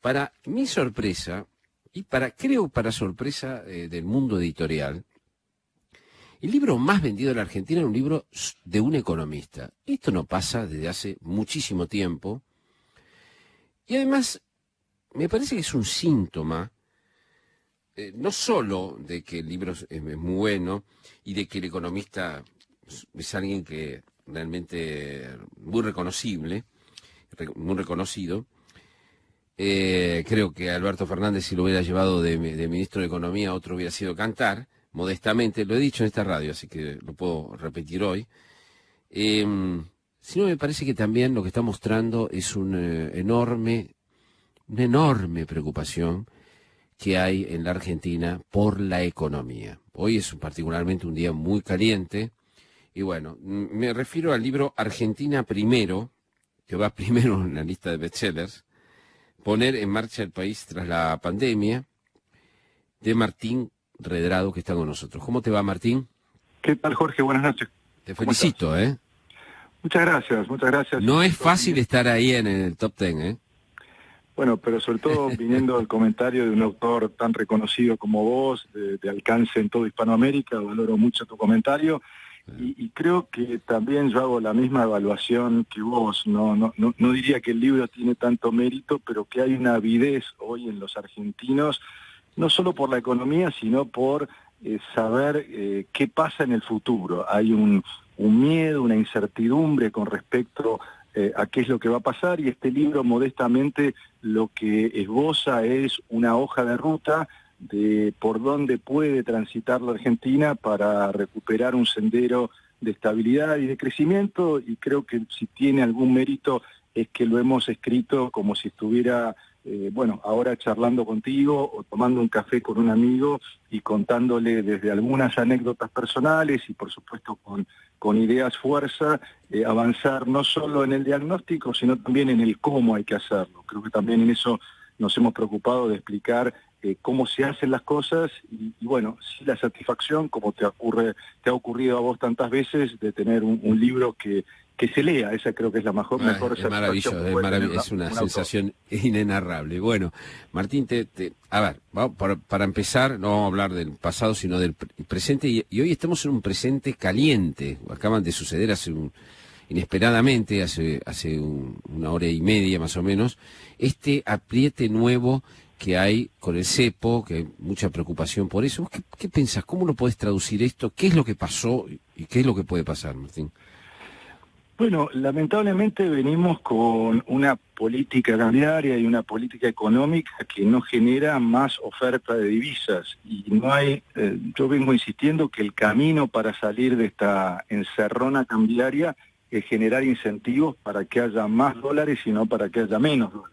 para mi sorpresa, y creo para sorpresa del mundo editorial, el libro más vendido de la Argentina es un libro de un economista. Esto no pasa desde hace muchísimo tiempo. Y además, me parece que es un síntoma, no solo de que el libro es muy bueno y de que el economista es alguien que realmente muy reconocible, muy reconocido. Creo que Alberto Fernández, si lo hubiera llevado de ministro de Economía, otro hubiera sido Cantar, modestamente. Lo he dicho en esta radio, así que lo puedo repetir hoy. Sino me parece que también lo que está mostrando es una enorme preocupación que hay en la Argentina por la economía. Hoy es particularmente un día muy caliente, y bueno, me refiero al libro Argentina Primero, que va primero en la lista de bestsellers, Poner en marcha el país tras la pandemia, de Martín Redrado, que está con nosotros. ¿Cómo te va, Martín? ¿Qué tal, Jorge? Buenas noches. Te felicito, ¿eh? Muchas gracias, muchas gracias. No es fácil estar ahí en el top 10, ¿eh? Bueno, pero sobre todo viniendo del comentario de un autor tan reconocido como vos, de alcance en toda Hispanoamérica, valoro mucho tu comentario y creo que también yo hago la misma evaluación que vos. No diría que el libro tiene tanto mérito, pero que hay una avidez hoy en los argentinos, no solo por la economía, sino por saber qué pasa en el futuro. Hay un miedo, una incertidumbre con respecto a qué es lo que va a pasar, y este libro modestamente lo que esboza es una hoja de ruta de por dónde puede transitar la Argentina para recuperar un sendero de estabilidad y de crecimiento, y creo que si tiene algún mérito es que lo hemos escrito como si estuviera ahora charlando contigo o tomando un café con un amigo y contándole desde algunas anécdotas personales y por supuesto con ideas fuerza, avanzar no solo en el diagnóstico, sino también en el cómo hay que hacerlo. Creo que también en eso nos hemos preocupado de explicar cómo se hacen las cosas y bueno, sí, la satisfacción, como te ha ocurrido a vos tantas veces, de tener un libro que se lea. Esa creo que es la mejor Es maravilloso, es una sensación inenarrable. Bueno, Martín, a ver, para empezar, no vamos a hablar del pasado, sino del presente, y hoy estamos en un presente caliente. Acaban de suceder inesperadamente, hace una hora y media más o menos, este apriete nuevo que hay con el cepo, que hay mucha preocupación por eso. ¿Vos qué pensás? ¿Cómo lo podés traducir esto? ¿Qué es lo que pasó y qué es lo que puede pasar, Martín? Bueno, lamentablemente venimos con una política cambiaria y una política económica que no genera más oferta de divisas. Y no hay, yo vengo insistiendo que el camino para salir de esta encerrona cambiaria es generar incentivos para que haya más dólares y no para que haya menos dólares.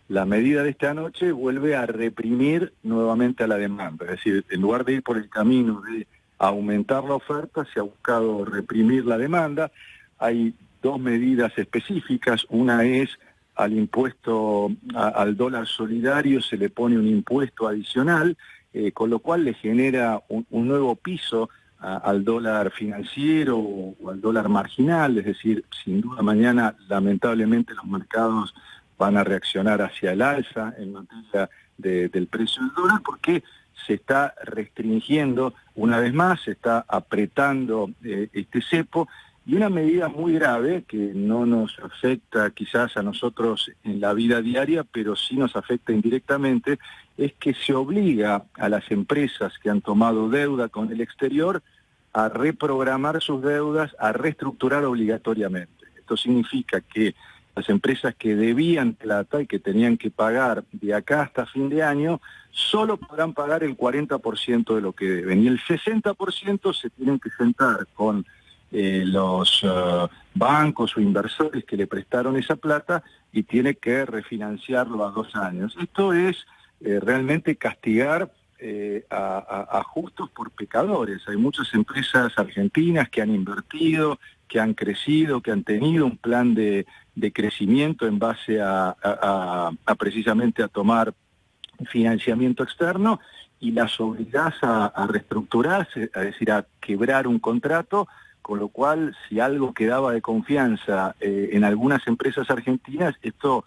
La medida de esta noche vuelve a reprimir nuevamente a la demanda. Es decir, en lugar de ir por el camino de aumentar la oferta, se ha buscado reprimir la demanda. Hay dos medidas específicas. Una es al impuesto, al dólar solidario se le pone un impuesto adicional, con lo cual le genera un nuevo piso al dólar financiero o al dólar marginal. Es decir, sin duda mañana lamentablemente los mercados van a reaccionar hacia el alza en materia del precio del dólar, porque se está restringiendo una vez más, se está apretando este cepo. Y una medida muy grave que no nos afecta quizás a nosotros en la vida diaria, pero sí nos afecta indirectamente, es que se obliga a las empresas que han tomado deuda con el exterior a reprogramar sus deudas, a reestructurar obligatoriamente. Esto significa que las empresas que debían plata y que tenían que pagar de acá hasta fin de año, solo podrán pagar el 40% de lo que deben. Y el 60% se tienen que sentar con los bancos o inversores que le prestaron esa plata y tiene que refinanciarlo a 2 años. Esto es realmente castigar a justos por pecadores. Hay muchas empresas argentinas que han invertido, que han crecido, que han tenido un plan de crecimiento en base a precisamente a tomar financiamiento externo, y las obligás a reestructurarse, es decir, a quebrar un contrato, con lo cual si algo quedaba de confianza en algunas empresas argentinas, esto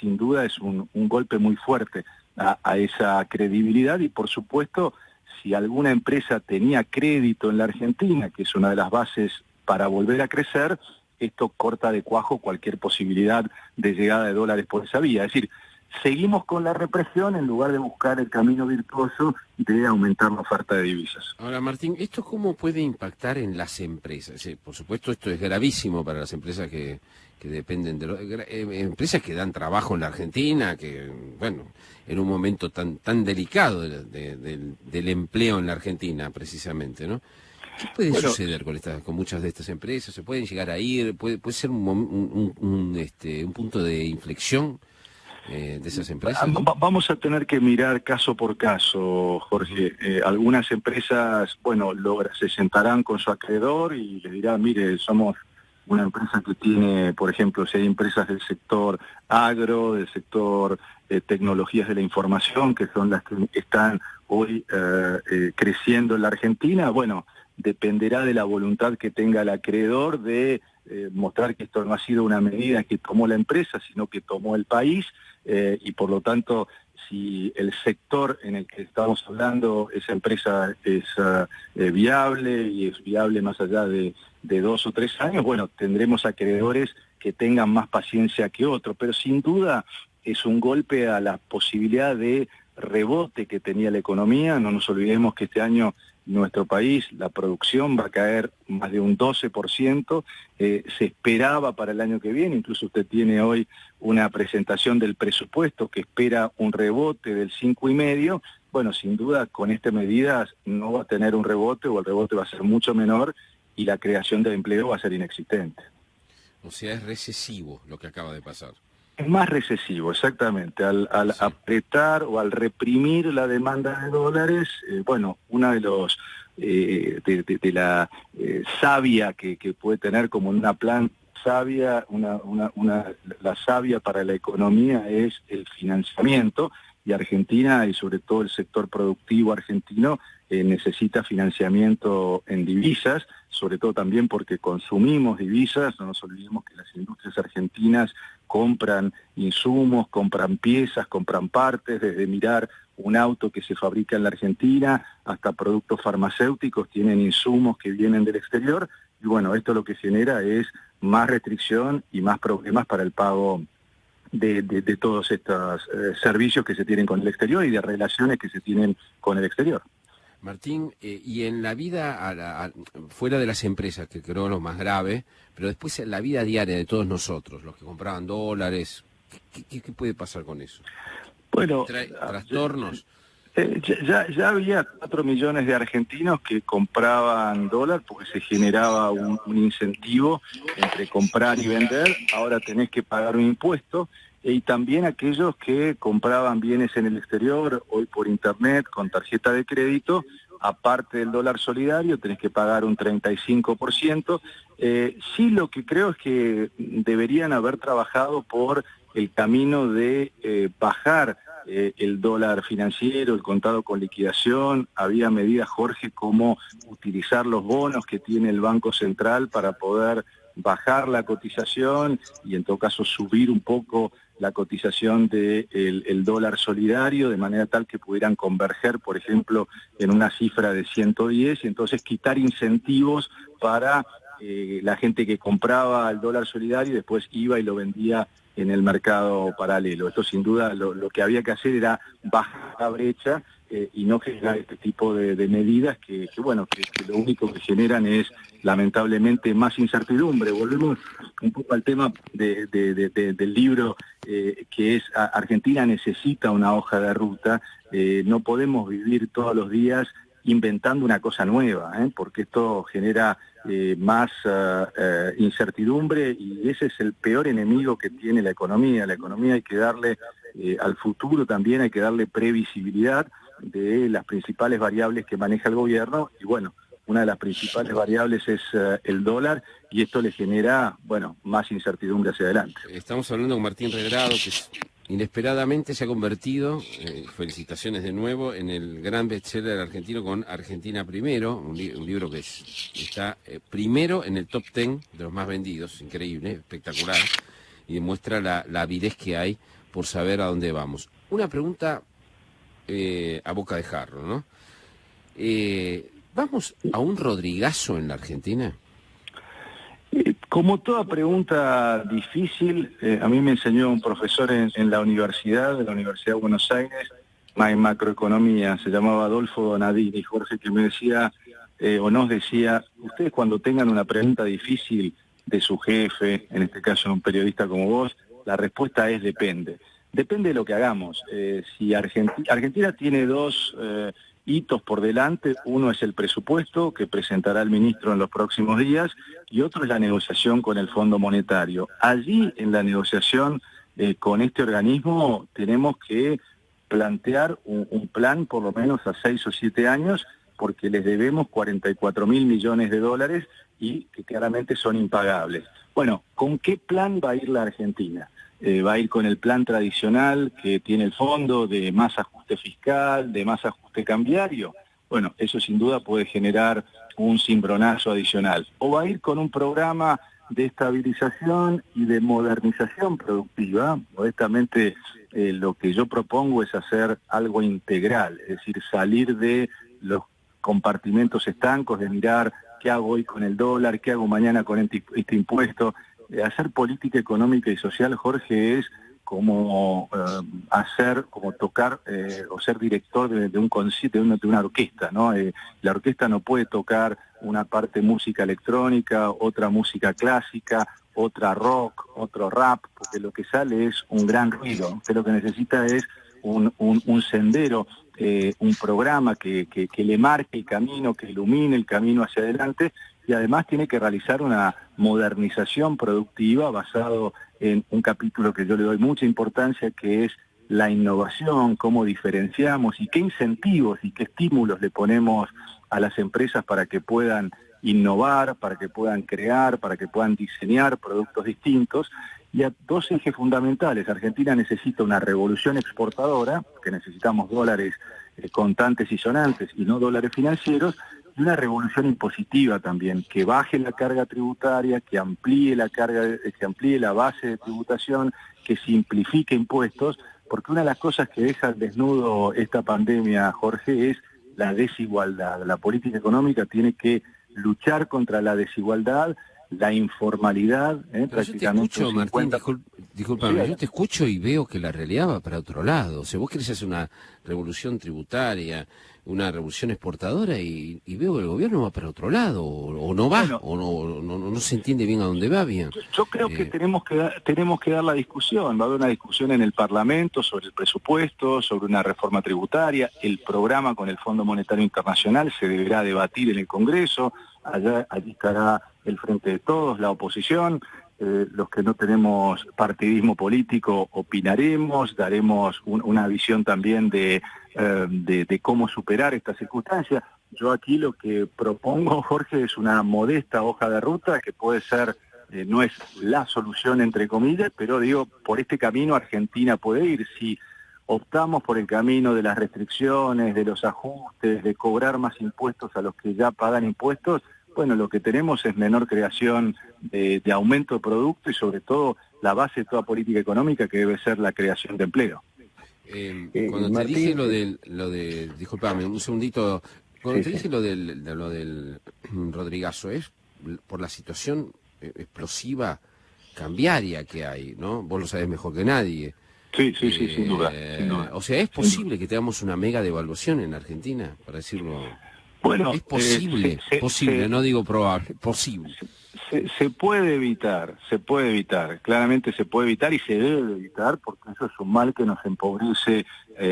sin duda es un golpe muy fuerte a esa credibilidad y, por supuesto, si alguna empresa tenía crédito en la Argentina, que es una de las bases para volver a crecer, esto corta de cuajo cualquier posibilidad de llegada de dólares por esa vía. Es decir, seguimos con la represión en lugar de buscar el camino virtuoso de aumentar la oferta de divisas. Ahora, Martín, ¿esto cómo puede impactar en las empresas? Por supuesto, esto es gravísimo para las empresas que dependen de empresas que dan trabajo en la Argentina, que, bueno, en un momento tan delicado del empleo en la Argentina, precisamente, ¿no? ¿Qué puede suceder con muchas de estas empresas? ¿Se pueden llegar a ir? ¿Puede ser un punto de inflexión de esas empresas? Vamos a tener que mirar caso por caso, Jorge. Algunas empresas, bueno, se sentarán con su acreedor y le dirán, mire, somos una empresa que tiene, por ejemplo, si hay empresas del sector agro, del sector tecnologías de la información, que son las que están hoy creciendo en la Argentina, bueno, dependerá de la voluntad que tenga el acreedor de mostrar que esto no ha sido una medida que tomó la empresa, sino que tomó el país, y por lo tanto, si el sector en el que estamos hablando, esa empresa es viable y es viable más allá de 2 o 3 años, bueno, tendremos acreedores que tengan más paciencia que otros, pero sin duda es un golpe a la posibilidad de rebote que tenía la economía. No nos olvidemos que este año nuestro país, la producción va a caer más de un 12%, se esperaba para el año que viene, incluso usted tiene hoy una presentación del presupuesto que espera un rebote del 5,5%, bueno, sin duda con estas medidas no va a tener un rebote o el rebote va a ser mucho menor y la creación de empleo va a ser inexistente. O sea, es recesivo lo que acaba de pasar. Es más recesivo, exactamente. Al sí. Apretar o al reprimir la demanda de dólares, bueno, una de los de la savia que puede tener como una plan sabia, la savia para la economía es el financiamiento, y Argentina, y sobre todo el sector productivo argentino, necesita financiamiento en divisas, sobre todo también porque consumimos divisas. No nos olvidemos que las industrias argentinas compran insumos, compran piezas, compran partes, desde mirar un auto que se fabrica en la Argentina hasta productos farmacéuticos, tienen insumos que vienen del exterior, y bueno, esto lo que genera es más restricción y más problemas para el pago de todos estos servicios que se tienen con el exterior y de relaciones que se tienen con el exterior. Martín, y en la vida, fuera de las empresas, que creo lo más grave, pero después en la vida diaria de todos nosotros, los que compraban dólares, ¿qué puede pasar con eso? Bueno, trastornos. Ya había 4 millones de argentinos que compraban dólar porque se generaba un incentivo entre comprar y vender. Ahora tenés que pagar un impuesto. Y también aquellos que compraban bienes en el exterior, hoy por internet, con tarjeta de crédito, aparte del dólar solidario, tenés que pagar un 35%. Sí, lo que creo es que deberían haber trabajado por el camino de bajar el dólar financiero, el contado con liquidación. Había medidas, Jorge, como utilizar los bonos que tiene el Banco Central para poder bajar la cotización y en todo caso subir un poco la cotización del dólar solidario, de manera tal que pudieran converger, por ejemplo, en una cifra de 110, y entonces quitar incentivos para la gente que compraba el dólar solidario y después iba y lo vendía en el mercado paralelo. Esto sin duda lo que había que hacer era bajar la brecha y no generar este tipo de medidas que lo único que generan es lamentablemente más incertidumbre. Volvemos un poco al tema del libro, que es Argentina necesita una hoja de ruta. No podemos vivir todos los días inventando una cosa nueva, porque esto genera más incertidumbre, y ese es el peor enemigo que tiene la economía. La economía hay que darle, al futuro también hay que darle previsibilidad de las principales variables que maneja el gobierno, y bueno, una de las principales variables es el dólar, y esto le genera, bueno, más incertidumbre hacia adelante. Estamos hablando con Martín Redrado, que inesperadamente se ha convertido, felicitaciones de nuevo, en el gran bestseller argentino con Argentina Primero, un libro que está primero en el top 10 de los más vendidos, increíble, espectacular. y demuestra la avidez que hay por saber a dónde vamos. Una pregunta a boca de jarro, ¿no? ¿Vamos a un Rodrigazo en la Argentina? Como toda pregunta difícil, a mí me enseñó un profesor en la Universidad de Buenos Aires, en macroeconomía, se llamaba Adolfo Donadini, Jorge, que me decía, o nos decía, ustedes cuando tengan una pregunta difícil de su jefe, en este caso un periodista como vos, la respuesta es depende. Depende de lo que hagamos. Si Argentina tiene dos hitos por delante, uno es el presupuesto que presentará el ministro en los próximos días y otro es la negociación con el Fondo Monetario. Allí, en la negociación con este organismo, tenemos que plantear un plan por lo menos a 6 o 7 años, porque les debemos 44.000 millones de dólares y que claramente son impagables. Bueno, ¿con qué plan va a ir la Argentina? Va a ir con el plan tradicional que tiene el fondo de más ajuste fiscal, de más ajuste cambiario. Bueno, eso sin duda puede generar un cimbronazo adicional. O va a ir con un programa de estabilización y de modernización productiva. Modestamente, lo que yo propongo es hacer algo integral, es decir, salir de los compartimentos estancos, de mirar qué hago hoy con el dólar, qué hago mañana con este impuesto. Hacer política económica y social, Jorge, es como tocar o ser director de un concierto, de una orquesta, ¿no? La orquesta no puede tocar una parte música electrónica, otra música clásica, otra rock, otro rap, porque lo que sale es un gran ruido. Usted lo que necesita es un sendero, un programa que le marque el camino, que ilumine el camino hacia adelante, y además tiene que realizar una modernización productiva basado en un capítulo que yo le doy mucha importancia, que es la innovación, cómo diferenciamos y qué incentivos y qué estímulos le ponemos a las empresas para que puedan innovar, para que puedan crear, para que puedan diseñar productos distintos. Y a dos ejes fundamentales. Argentina necesita una revolución exportadora, que necesitamos dólares contantes y sonantes y no dólares financieros, y una revolución impositiva también, que baje la carga tributaria, que amplíe la base de tributación, que simplifique impuestos, porque una de las cosas que deja al desnudo esta pandemia, Jorge, es la desigualdad. La política económica tiene que luchar contra la desigualdad, la informalidad, prácticamente. Yo te escucho, Martín, discúlpame, Sí, yo te escucho y veo que la realidad va para otro lado. O sea, vos querés hacer una revolución tributaria, una revolución exportadora y veo que el gobierno va para otro lado, o no va, bueno, o no se entiende bien a dónde va bien. Yo creo que tenemos que dar la discusión. Va a haber una discusión en el Parlamento sobre el presupuesto, sobre una reforma tributaria, el programa con el Fondo Monetario Internacional se deberá debatir en el Congreso, allí estará el Frente de Todos, la oposición, los que no tenemos partidismo político opinaremos, daremos una visión también de cómo superar esta circunstancia. Yo aquí lo que propongo, Jorge, es una modesta hoja de ruta que puede ser, no es la solución entre comillas, pero digo, por este camino Argentina puede ir. Si optamos por el camino de las restricciones, de los ajustes, de cobrar más impuestos a los que ya pagan impuestos, bueno, lo que tenemos es menor creación de aumento de producto y sobre todo la base de toda política económica, que debe ser la creación de empleo. Cuando te dije disculpame un segundito, cuando te dije lo del Rodrigazo, es por la situación explosiva cambiaria que hay, ¿no? Vos lo sabés mejor que nadie. Sí, sin duda. O sea, ¿es posible que tengamos una mega devaluación en Argentina, para decirlo? Bueno, es posible, no digo probable, posible. Se puede evitar, claramente se puede evitar y se debe evitar, porque eso es un mal que nos empobrece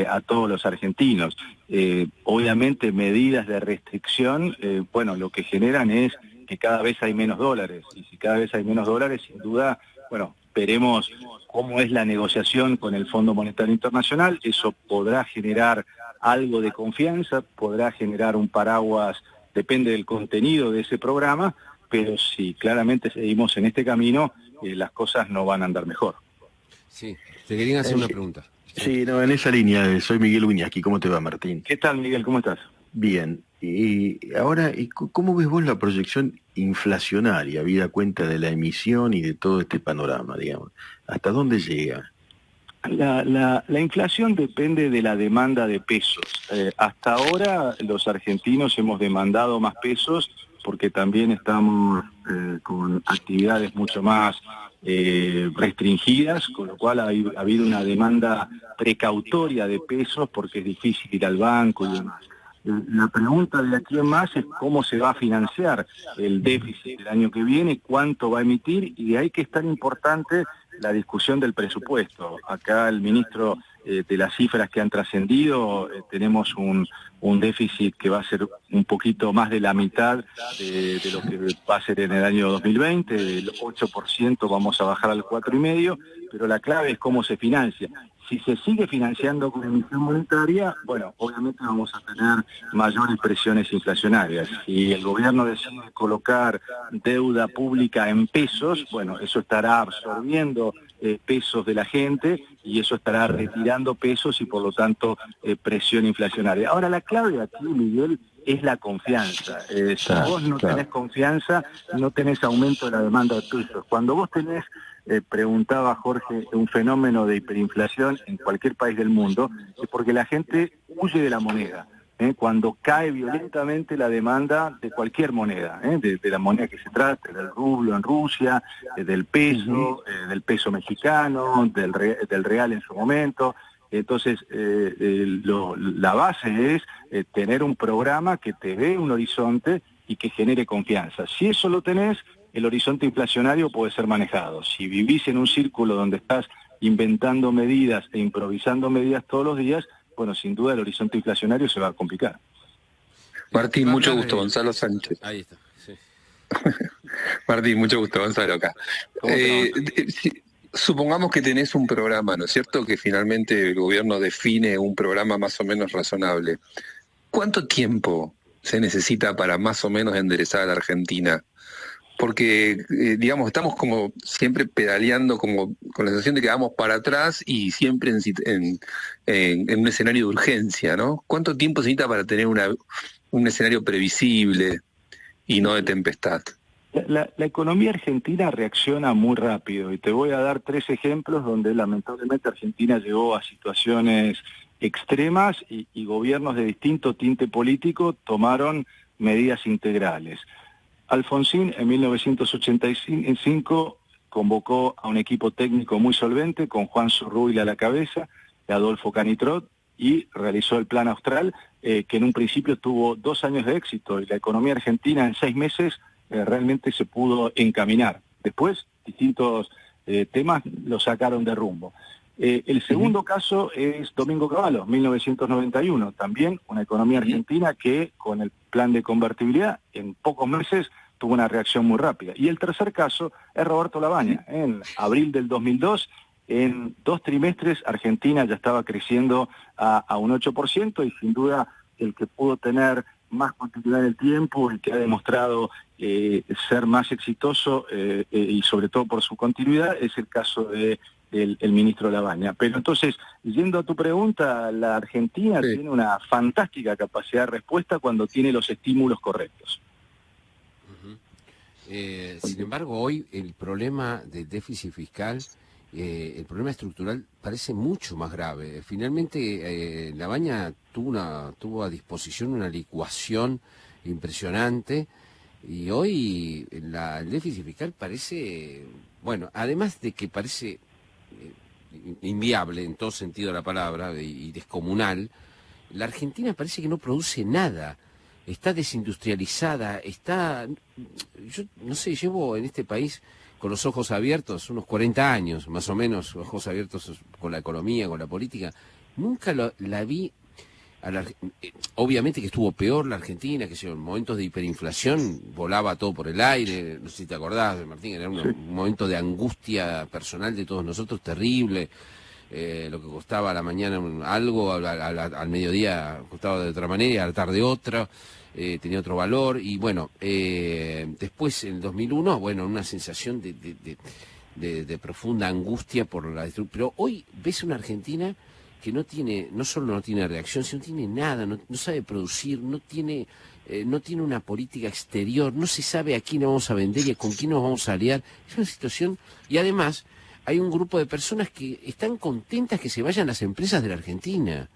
a todos los argentinos. Obviamente medidas de restricción, bueno, lo que generan es que cada vez hay menos dólares, y si cada vez hay menos dólares, sin duda, bueno, veremos cómo es la negociación con el Fondo Monetario Internacional, eso podrá generar algo de confianza, podrá generar un paraguas, depende del contenido de ese programa, pero si claramente seguimos en este camino, las cosas no van a andar mejor. Sí, te querían hacer una pregunta. Sí, no, en esa línea, soy Miguel Uñasqui. ¿Cómo te va, Martín? ¿Qué tal, Miguel? ¿Cómo estás? Bien. Y ahora, ¿cómo ves vos la proyección inflacionaria, habida cuenta de la emisión y de todo este panorama, digamos? ¿Hasta dónde llega? La inflación depende de la demanda de pesos. Hasta ahora los argentinos hemos demandado más pesos porque también estamos con actividades mucho más restringidas, con lo cual ha habido una demanda precautoria de pesos porque es difícil ir al banco y demás. La pregunta de aquí en más es cómo se va a financiar el déficit del año que viene, cuánto va a emitir, y de ahí que es tan importante la discusión del presupuesto. Acá el ministro, de las cifras que han trascendido, tenemos un déficit que va a ser un poquito más de la mitad de lo que va a ser en el año 2020, del 8% vamos a bajar al 4,5%, pero la clave es cómo se financia. Si se sigue financiando con emisión monetaria, bueno, obviamente vamos a tener mayores presiones inflacionarias. Si el gobierno decide colocar deuda pública en pesos, bueno, eso estará absorbiendo pesos de la gente y eso estará retirando pesos y por lo tanto presión inflacionaria. Ahora, la clave aquí, Miguel, es la confianza. Si vos no tenés confianza, no tenés aumento de la demanda de pesos. Cuando vos tenés, preguntaba Jorge, un fenómeno de hiperinflación en cualquier país del mundo, es porque la gente huye de la moneda. Cuando cae violentamente la demanda de cualquier moneda, de la moneda que se trate, del rublo en Rusia, del peso mexicano, del real en su momento. Entonces, la base es tener un programa que te dé un horizonte y que genere confianza. Si eso lo tenés, el horizonte inflacionario puede ser manejado. Si vivís en un círculo donde estás inventando medidas e improvisando medidas todos los días, bueno, sin duda el horizonte inflacionario se va a complicar. Martín, mucho gusto, Gonzalo Sánchez. Ahí está, sí. Martín, mucho gusto, Gonzalo acá. Supongamos que tenés un programa, ¿no es cierto? Que finalmente el gobierno define un programa más o menos razonable. ¿Cuánto tiempo se necesita para más o menos enderezar a la Argentina? Porque, digamos, estamos como siempre pedaleando como con la sensación de que vamos para atrás y siempre en un escenario de urgencia, ¿no? ¿Cuánto tiempo se necesita para tener un escenario previsible y no de tempestad? La economía argentina reacciona muy rápido y te voy a dar 3 ejemplos donde lamentablemente Argentina llegó a situaciones extremas y gobiernos de distinto tinte político tomaron medidas integrales. Alfonsín en 1985 convocó a un equipo técnico muy solvente con Juan Zurruila a la cabeza, de Adolfo Canitrot, y realizó el Plan Austral, que en un principio tuvo 2 años de éxito y la economía argentina en 6 meses realmente se pudo encaminar. Después, distintos temas lo sacaron de rumbo. El segundo caso es Domingo Cavallo, 1991, también una economía argentina que con el plan de convertibilidad en pocos meses tuvo una reacción muy rápida. Y el tercer caso es Roberto Labaña, en abril del 2002, en 2 trimestres Argentina ya estaba creciendo a un 8% y sin duda el que pudo tener más continuidad en el tiempo, el que ha demostrado ser más exitoso y sobre todo por su continuidad es el caso de el ministro Labaña. Pero entonces, yendo a tu pregunta, la Argentina tiene una fantástica capacidad de respuesta cuando tiene los estímulos correctos. Sin embargo, hoy el problema del déficit fiscal, el problema estructural parece mucho más grave. Finalmente, Labaña tuvo a disposición una licuación impresionante y hoy el déficit fiscal parece, bueno, además de que parece inviable en todo sentido de la palabra y descomunal, la Argentina parece que no produce nada, está desindustrializada, yo no sé, llevo en este país con los ojos abiertos unos 40 años, más o menos, ojos abiertos con la economía, con la política, nunca la vi. Obviamente que estuvo peor la Argentina, que en momentos de hiperinflación volaba todo por el aire, no sé si te acordás, Martín, era un momento de angustia personal de todos nosotros terrible, lo que costaba a la mañana algo, al mediodía costaba de otra manera, a la tarde otra, tenía otro valor, y bueno, después en el 2001, bueno, una sensación de profunda angustia por la destrucción, pero hoy ves una Argentina que no solo no tiene reacción, sino no tiene nada, no sabe producir, no tiene una política exterior, no se sabe a quién vamos a vender y con quién nos vamos a aliar. Es una situación, y además hay un grupo de personas que están contentas que se vayan las empresas de la Argentina.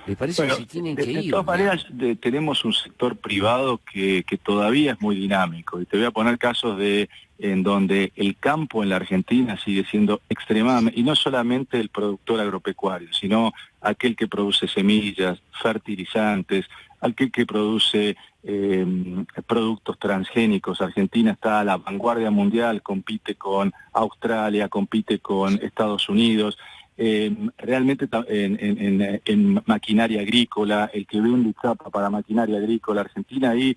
Les parece Bueno, que se tienen que ir. de todas maneras, tenemos un sector privado que todavía es muy dinámico. Y te voy a poner casos en donde el campo en la Argentina sigue siendo extremadamente, y no solamente el productor agropecuario, sino aquel que produce semillas, fertilizantes, aquel que produce productos transgénicos. Argentina está a la vanguardia mundial, compite con Australia, compite con Estados Unidos. Realmente en maquinaria agrícola, el que ve un Licapa para maquinaria agrícola Argentina ahí,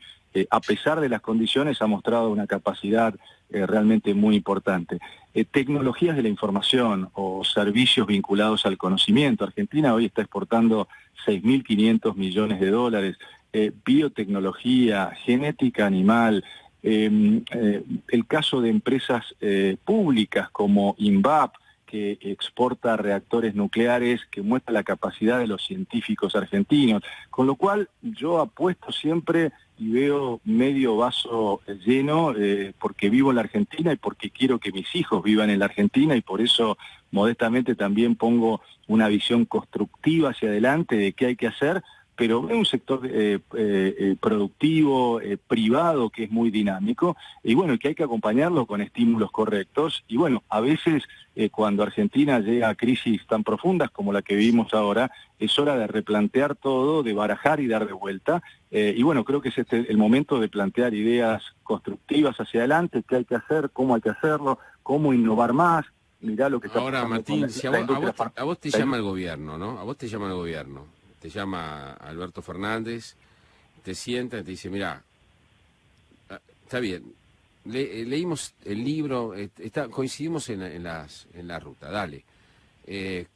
a pesar de las condiciones, ha mostrado una capacidad realmente muy importante. Tecnologías de la información o servicios vinculados al conocimiento. Argentina hoy está exportando 6.500 millones de dólares. Biotecnología, genética animal, el caso de empresas públicas como INVAP, que exporta reactores nucleares, que muestra la capacidad de los científicos argentinos, con lo cual yo apuesto siempre y veo medio vaso lleno, porque vivo en la Argentina y porque quiero que mis hijos vivan en la Argentina, y por eso modestamente también pongo una visión constructiva hacia adelante de qué hay que hacer, pero veo un sector productivo, privado, que es muy dinámico, y bueno, que hay que acompañarlo con estímulos correctos. Y bueno, a veces cuando Argentina llega a crisis tan profundas como la que vivimos ahora, es hora de replantear todo, de barajar y dar de vuelta. Y bueno, creo que es el momento de plantear ideas constructivas hacia adelante, qué hay que hacer, cómo hay que hacerlo, cómo innovar más. Mirá lo que está Ahora, pasando Martín, con si a vos te la llama el gobierno, ¿no? A vos te llama el gobierno. Te llama Alberto Fernández, te sienta y te dice, mira, está bien, leímos el libro, coincidimos en la ruta, dale. ¿Qué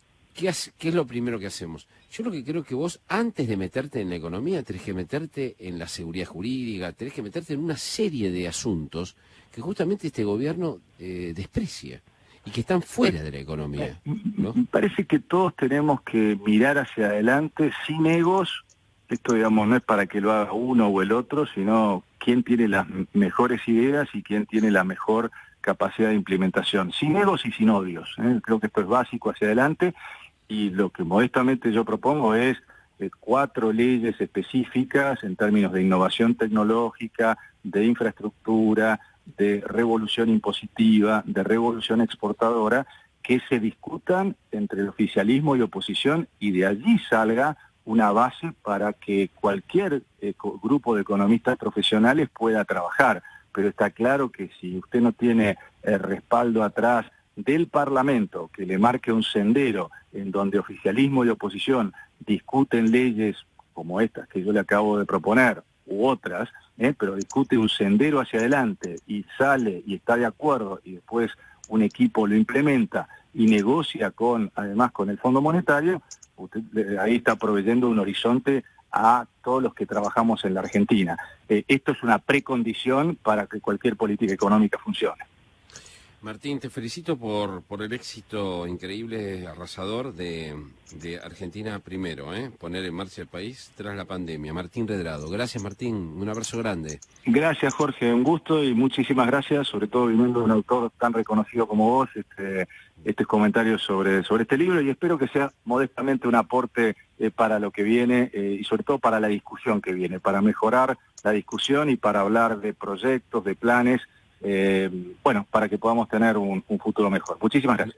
es lo primero que hacemos? Yo lo que creo que vos, antes de meterte en la economía, tenés que meterte en la seguridad jurídica, tenés que meterte en una serie de asuntos que justamente este gobierno desprecia y que están fuera de la economía, ¿no? Me parece que todos tenemos que mirar hacia adelante sin egos. Esto, digamos, no es para que lo haga uno o el otro, sino quién tiene las mejores ideas y quién tiene la mejor capacidad de implementación. Sin egos y sin odios, ¿eh? Creo que esto es básico hacia adelante, y lo que modestamente yo propongo es 4 leyes específicas en términos de innovación tecnológica, de infraestructura, de revolución impositiva, de revolución exportadora, que se discutan entre el oficialismo y oposición, y de allí salga una base para que cualquier grupo de economistas profesionales pueda trabajar. Pero está claro que si usted no tiene el respaldo atrás del Parlamento, que le marque un sendero en donde oficialismo y oposición discuten leyes como estas que yo le acabo de proponer, u otras, pero discute un sendero hacia adelante y sale y está de acuerdo, y después un equipo lo implementa y negocia además con el Fondo Monetario, usted ahí está proveyendo un horizonte a todos los que trabajamos en la Argentina. Esto es una precondición para que cualquier política económica funcione. Martín, te felicito por el éxito increíble, arrasador de Argentina Primero, poner en marcha el país tras la pandemia. Martín Redrado. Gracias, Martín. Un abrazo grande. Gracias, Jorge. Un gusto y muchísimas gracias, sobre todo viniendo de un autor tan reconocido como vos, estos comentarios sobre este libro, y espero que sea modestamente un aporte para lo que viene y sobre todo para la discusión que viene, para mejorar la discusión y para hablar de proyectos, de planes, para que podamos tener un futuro mejor. Muchísimas gracias.